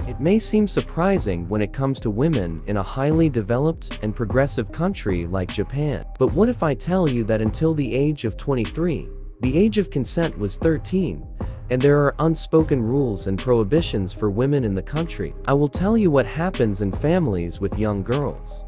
It may seem surprising when it comes to women in a highly developed and progressive country like Japan. But what if I tell you that until the age of 23, the age of consent was 13, and there are unspoken rules and prohibitions for women in the country? I will tell you what happens in families with young girls.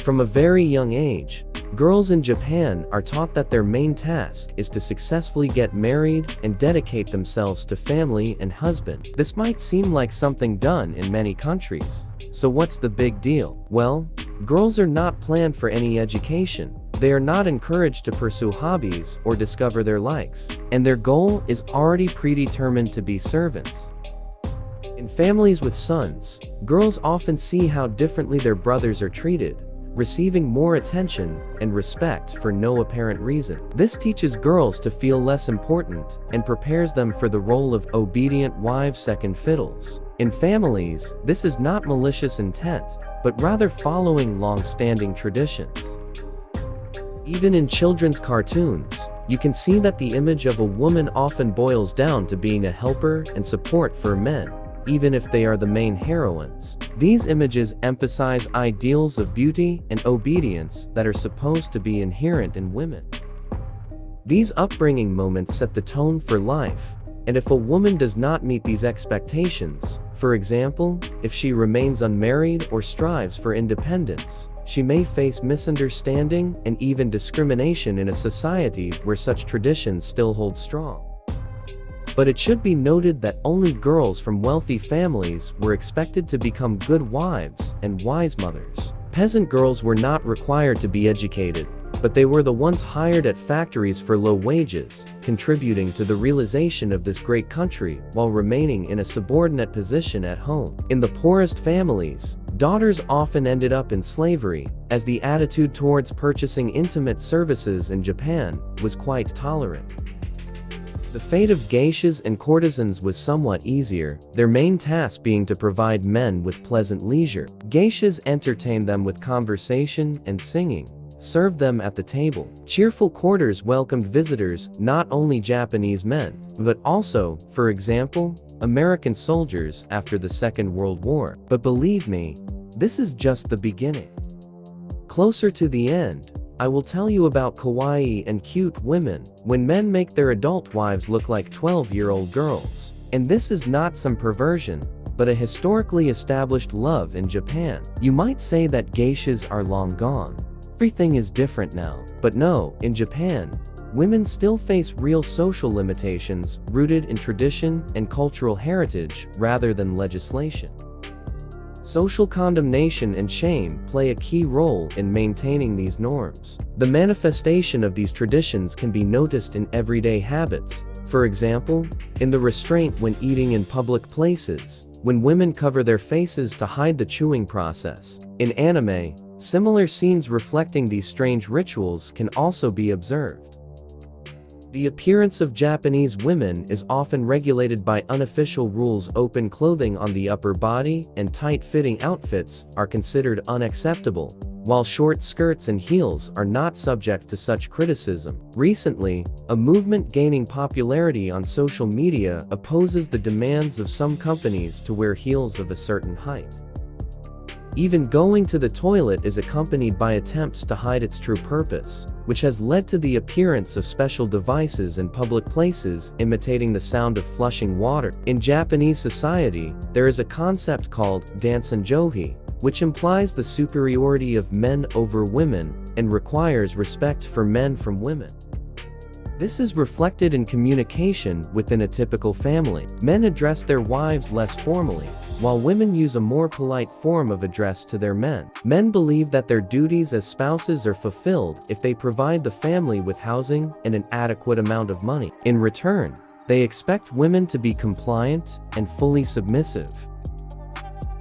From a very young age, girls in Japan are taught that their main task is to successfully get married and dedicate themselves to family and husband. This might seem like something done in many countries. So what's the big deal? Well, girls are not planned for any education. They are not encouraged to pursue hobbies or discover their likes. And their goal is already predetermined to be servants. In families with sons, girls often see how differently their brothers are treated, receiving more attention and respect for no apparent reason. This teaches girls to feel less important and prepares them for the role of obedient wives, second fiddles. In families, this is not malicious intent, but rather following long-standing traditions. Even in children's cartoons, you can see that the image of a woman often boils down to being a helper and support for men, even if they are the main heroines. These images emphasize ideals of beauty and obedience that are supposed to be inherent in women. These upbringing moments set the tone for life, and if a woman does not meet these expectations, for example, if she remains unmarried or strives for independence, she may face misunderstanding and even discrimination in a society where such traditions still hold strong. But it should be noted that only girls from wealthy families were expected to become good wives and wise mothers. Peasant girls were not required to be educated, but they were the ones hired at factories for low wages, contributing to the realization of this great country while remaining in a subordinate position at home. In the poorest families, daughters often ended up in slavery, as the attitude towards purchasing intimate services in Japan was quite tolerant. The fate of geishas and courtesans was somewhat easier, their main task being to provide men with pleasant leisure. Geishas entertained them with conversation and singing, served them at the table. Cheerful quarters welcomed visitors, not only Japanese men, but also, for example, American soldiers after the Second World War. But believe me, this is just the beginning. Closer to the end, I will tell you about kawaii and cute women, when men make their adult wives look like 12-year-old girls. And this is not some perversion, but a historically established love in Japan. You might say that geishas are long gone. Everything is different now. But no, in Japan, women still face real social limitations rooted in tradition and cultural heritage rather than legislation. Social condemnation and shame play a key role in maintaining these norms. The manifestation of these traditions can be noticed in everyday habits. For example, in the restraint when eating in public places, when women cover their faces to hide the chewing process. In anime, similar scenes reflecting these strange rituals can also be observed. The appearance of Japanese women is often regulated by unofficial rules. Open clothing on the upper body and tight-fitting outfits are considered unacceptable, while short skirts and heels are not subject to such criticism. Recently, a movement gaining popularity on social media opposes the demands of some companies to wear heels of a certain height. Even going to the toilet is accompanied by attempts to hide its true purpose, which has led to the appearance of special devices in public places imitating the sound of flushing water. In Japanese society, there is a concept called dansanjohi, which implies the superiority of men over women and requires respect for men from women. This is reflected in communication within a typical family. Men address their wives less formally, while women use a more polite form of address to their men. Men believe that their duties as spouses are fulfilled if they provide the family with housing and an adequate amount of money. In return, they expect women to be compliant and fully submissive.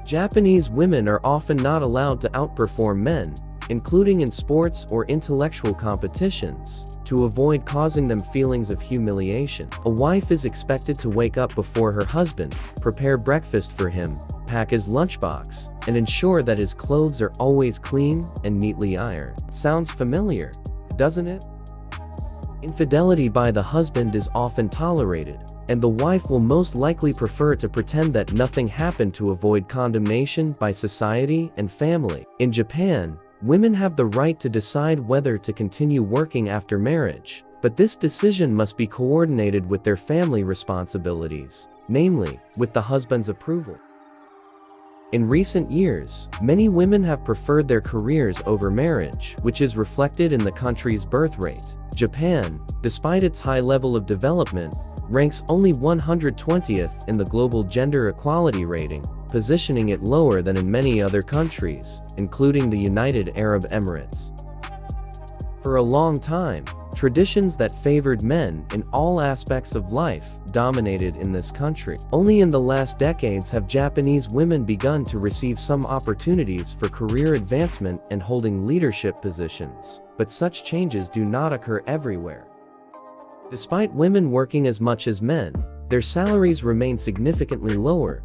Japanese women are often not allowed to outperform men, including in sports or intellectual competitions, to avoid causing them feelings of humiliation. A wife is expected to wake up before her husband, prepare breakfast for him, pack his lunchbox, and ensure that his clothes are always clean and neatly ironed. Sounds familiar, doesn't it? Infidelity by the husband is often tolerated, and the wife will most likely prefer to pretend that nothing happened to avoid condemnation by society and family. In Japan, women have the right to decide whether to continue working after marriage, but this decision must be coordinated with their family responsibilities, namely, with the husband's approval. In recent years, many women have preferred their careers over marriage, which is reflected in the country's birth rate. Japan, despite its high level of development, ranks only 120th in the global gender equality rating, positioning it lower than in many other countries, including the United Arab Emirates. For a long time, traditions that favored men in all aspects of life dominated in this country. Only in the last decades have Japanese women begun to receive some opportunities for career advancement and holding leadership positions, but such changes do not occur everywhere. Despite women working as much as men, their salaries remain significantly lower,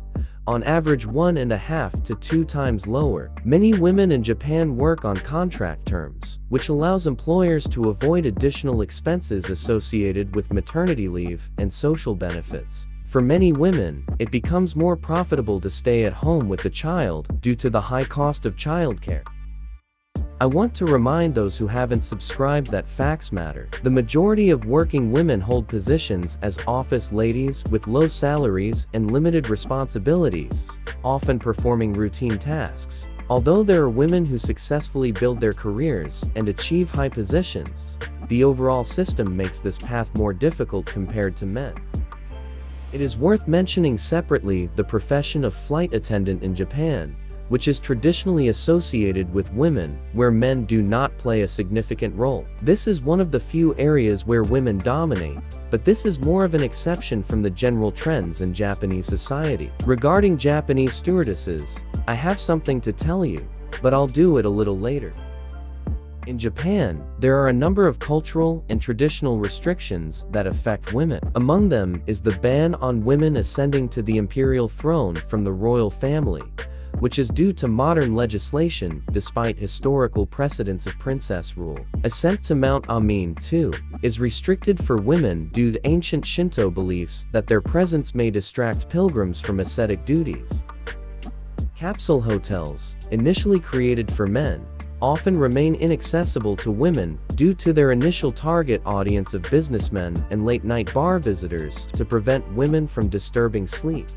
on average 1.5 to 2 times lower. Many women in Japan work on contract terms, which allows employers to avoid additional expenses associated with maternity leave and social benefits. For many women, it becomes more profitable to stay at home with the child due to the high cost of childcare. I want to remind those who haven't subscribed that facts matter. The majority of working women hold positions as office ladies with low salaries and limited responsibilities, often performing routine tasks. Although there are women who successfully build their careers and achieve high positions, the overall system makes this path more difficult compared to men. It is worth mentioning separately the profession of flight attendant in Japan, which is traditionally associated with women, where men do not play a significant role. This is one of the few areas where women dominate, but this is more of an exception from the general trends in Japanese society. Regarding Japanese stewardesses, I have something to tell you, but I'll do it a little later. In Japan, there are a number of cultural and traditional restrictions that affect women. Among them is the ban on women ascending to the imperial throne from the royal family, which is due to modern legislation despite historical precedents of princess rule. Ascent to Mount Amin, too, is restricted for women due to ancient Shinto beliefs that their presence may distract pilgrims from ascetic duties. Capsule hotels, initially created for men, often remain inaccessible to women due to their initial target audience of businessmen and late-night bar visitors to prevent women from disturbing sleep.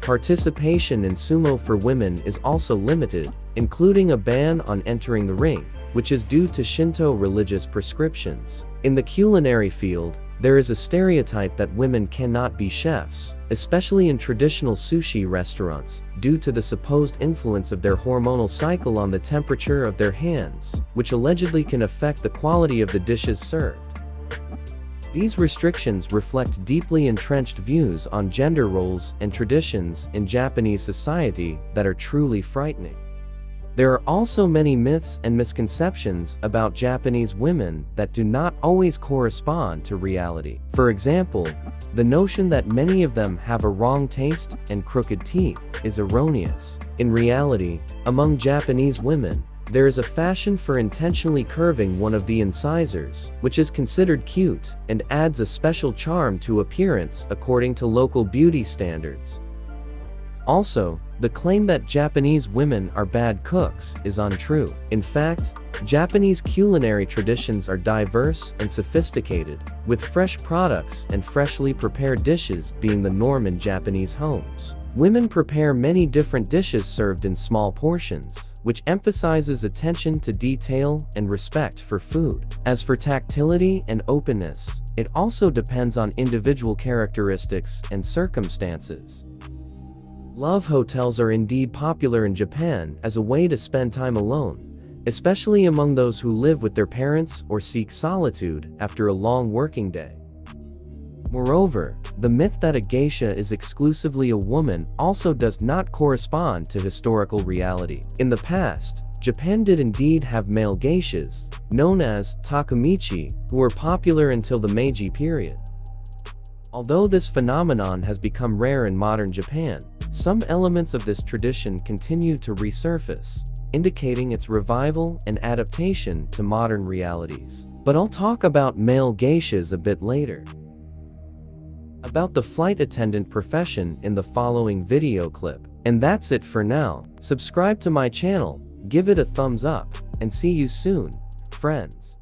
Participation in sumo for women is also limited, including a ban on entering the ring, which is due to Shinto religious prescriptions. In the culinary field, there is a stereotype that women cannot be chefs, especially in traditional sushi restaurants, due to the supposed influence of their hormonal cycle on the temperature of their hands, which allegedly can affect the quality of the dishes served. These restrictions reflect deeply entrenched views on gender roles and traditions in Japanese society that are truly frightening. There are also many myths and misconceptions about Japanese women that do not always correspond to reality. For example, the notion that many of them have a wrong taste and crooked teeth is erroneous. In reality, among Japanese women, there is a fashion for intentionally curving one of the incisors, which is considered cute and adds a special charm to appearance according to local beauty standards. Also, the claim that Japanese women are bad cooks is untrue. In fact, Japanese culinary traditions are diverse and sophisticated, with fresh products and freshly prepared dishes being the norm in Japanese homes. Women prepare many different dishes served in small portions, which emphasizes attention to detail and respect for food. As for tactility and openness, it also depends on individual characteristics and circumstances. Love hotels are indeed popular in Japan as a way to spend time alone, especially among those who live with their parents or seek solitude after a long working day. Moreover, the myth that a geisha is exclusively a woman also does not correspond to historical reality. In the past, Japan did indeed have male geishas, known as takemichi, who were popular until the Meiji period. Although this phenomenon has become rare in modern Japan, some elements of this tradition continue to resurface, indicating its revival and adaptation to modern realities. But I'll talk about male geishas a bit later. about the flight attendant profession in the following video clip. And that's it for now. Subscribe to my channel, give it a thumbs up, and see you soon, friends.